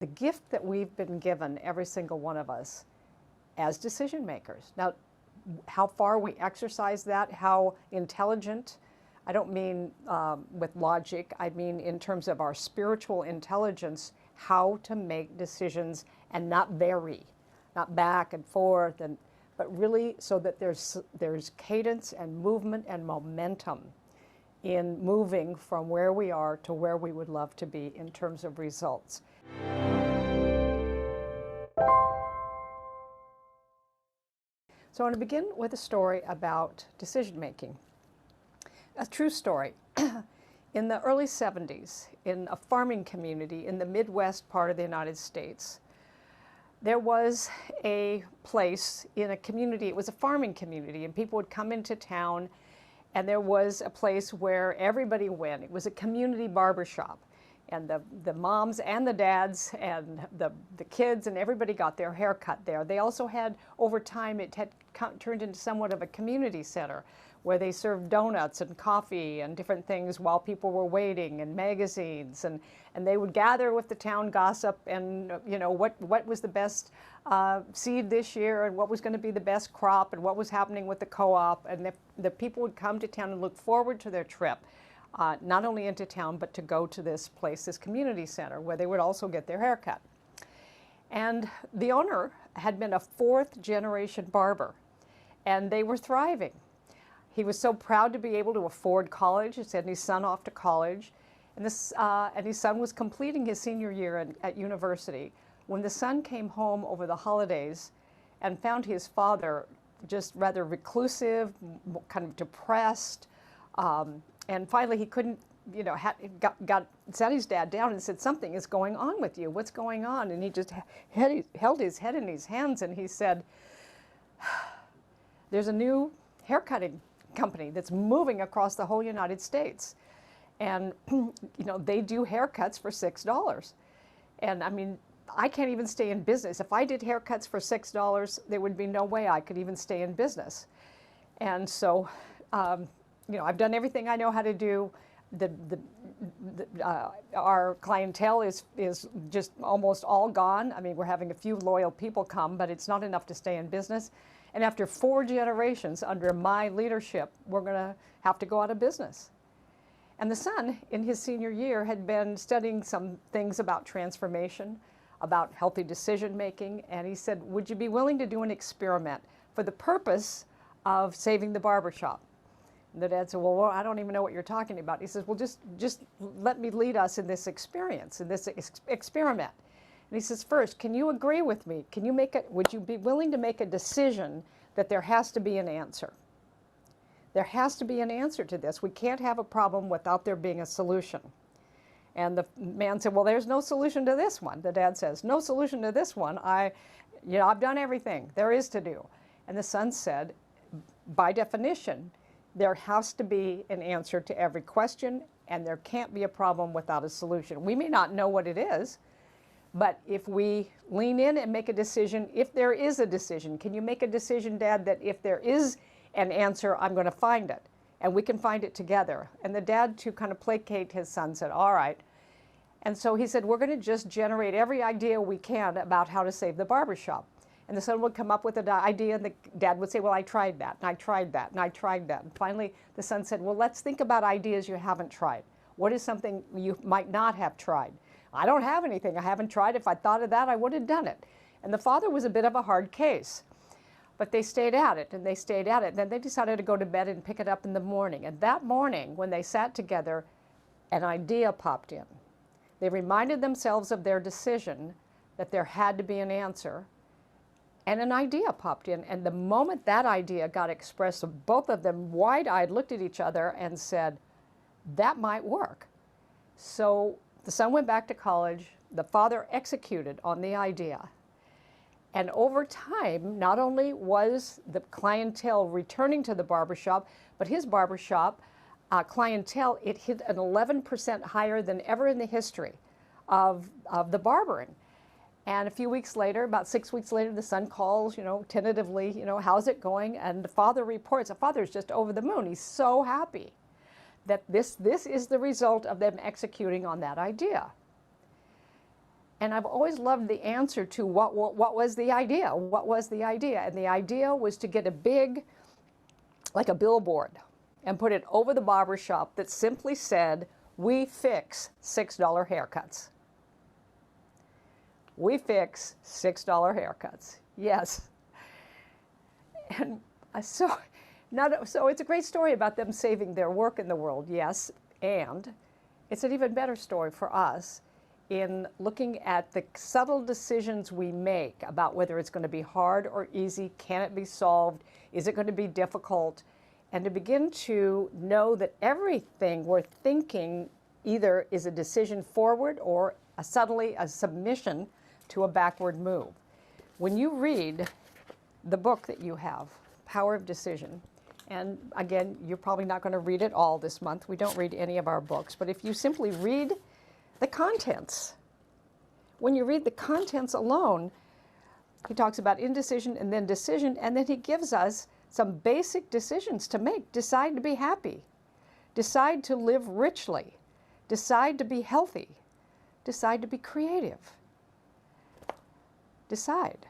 The gift that we've been given, every single one of us, as decision makers. Now, how far we exercise that, how intelligent, I don't mean with logic, I mean in terms of our spiritual intelligence, how to make decisions and not vary, not back and forth, but really so that there's cadence and movement and momentum in moving from where we are to where we would love to be in terms of results. So I want to begin with a story about decision making. A true story. In the early 70s, in a farming community in the Midwest part of the United States, there was a place in a community, it was a farming community, and people would come into town, and there was a place where everybody went. It was a community barbershop, and the moms and the dads and the kids and everybody got their hair cut there. They also had, over time, it had turned into somewhat of a community center where they served donuts and coffee and different things while people were waiting, and magazines, and they would gather with the town gossip and, you know, what was the best seed this year, and what was going to be the best crop, and what was happening with the co-op, and the people would come to town and look forward to their trip, not only into town, but to go to this place, this community center, where they would also get their hair cut. And the owner had been a fourth-generation barber, and they were thriving. He was so proud to be able to afford college. He sent his son off to college, and his son was completing his senior year at university when the son came home over the holidays and found his father just rather reclusive, kind of depressed, and finally he couldn't, you know, sat his dad down and said, "Something is going on with you. What's going on?" And he just held his head in his hands and he said, "There's a new haircutting company that's moving across the whole United States, and you know, they do haircuts for $6. And I mean, I can't even stay in business. If I did haircuts for $6, there would be no way I could even stay in business. And so, you know, I've done everything I know how to do. Our clientele is just almost all gone. I mean, we're having a few loyal people come, but it's not enough to stay in business. And after 4 generations under my leadership, we're going to have to go out of business." And the son, in his senior year, had been studying some things about transformation, about healthy decision making, and he said, "Would you be willing to do an experiment for the purpose of saving the barbershop?" And the dad said, "Well, I don't even know what you're talking about." He says, "Well, just let me lead us in this experience, in this experiment." And he says, "First, can you agree with me? Would you be willing to make a decision that there has to be an answer? There has to be an answer to this. We can't have a problem without there being a solution." And the man said, "Well, there's no solution to this one." The dad says, "No solution to this one. I've done everything there is to do." And the son said, "By definition, there has to be an answer to every question, and there can't be a problem without a solution. We may not know what it is, but if we lean in and make a decision, if there is a decision, can you make a decision, Dad, that if there is an answer, I'm going to find it, and we can find it together?" And the dad, to kind of placate his son, said, "All right." And so he said, "We're going to just generate every idea we can about how to save the barbershop." And the son would come up with an idea, and the dad would say, "Well, I tried that, and I tried that, and I tried that." And finally, the son said, "Well, let's think about ideas you haven't tried. What is something you might not have tried?" "I don't have anything I haven't tried. If I thought of that, I would have done it." And the father was a bit of a hard case, but they stayed at it, and they stayed at it. And then they decided to go to bed and pick it up in the morning. And that morning, when they sat together, an idea popped in. They reminded themselves of their decision that there had to be an answer, and an idea popped in. And the moment that idea got expressed, both of them, wide-eyed, looked at each other and said, "That might work." So the son went back to college. The father executed on the idea. And over time, not only was the clientele returning to the barbershop, but his barbershop clientele, it hit an 11% higher than ever in the history of the barbering. And a few weeks later, about 6 weeks later, the son calls, you know, tentatively, you know, "How's it going?" And the father reports, the father's just over the moon. He's so happy that this is the result of them executing on that idea. And I've always loved the answer to what was the idea? What was the idea? And the idea was to get a big, like a billboard, and put it over the barber shop that simply said, "We fix $6 haircuts." We fix $6 haircuts. Yes. And so it's a great story about them saving their work in the world, yes. And it's an even better story for us in looking at the subtle decisions we make about whether it's going to be hard or easy, can it be solved, is it going to be difficult, and to begin to know that everything we're thinking either is a decision forward or suddenly a submission to a backward move. When you read the book that you have, Power of Decision, and again, you're probably not going to read it all this month. We don't read any of our books, but if you simply read the contents, when you read the contents alone, he talks about indecision and then decision, and then he gives us some basic decisions to make. Decide to be happy. Decide to live richly. Decide to be healthy. Decide to be creative. Decide.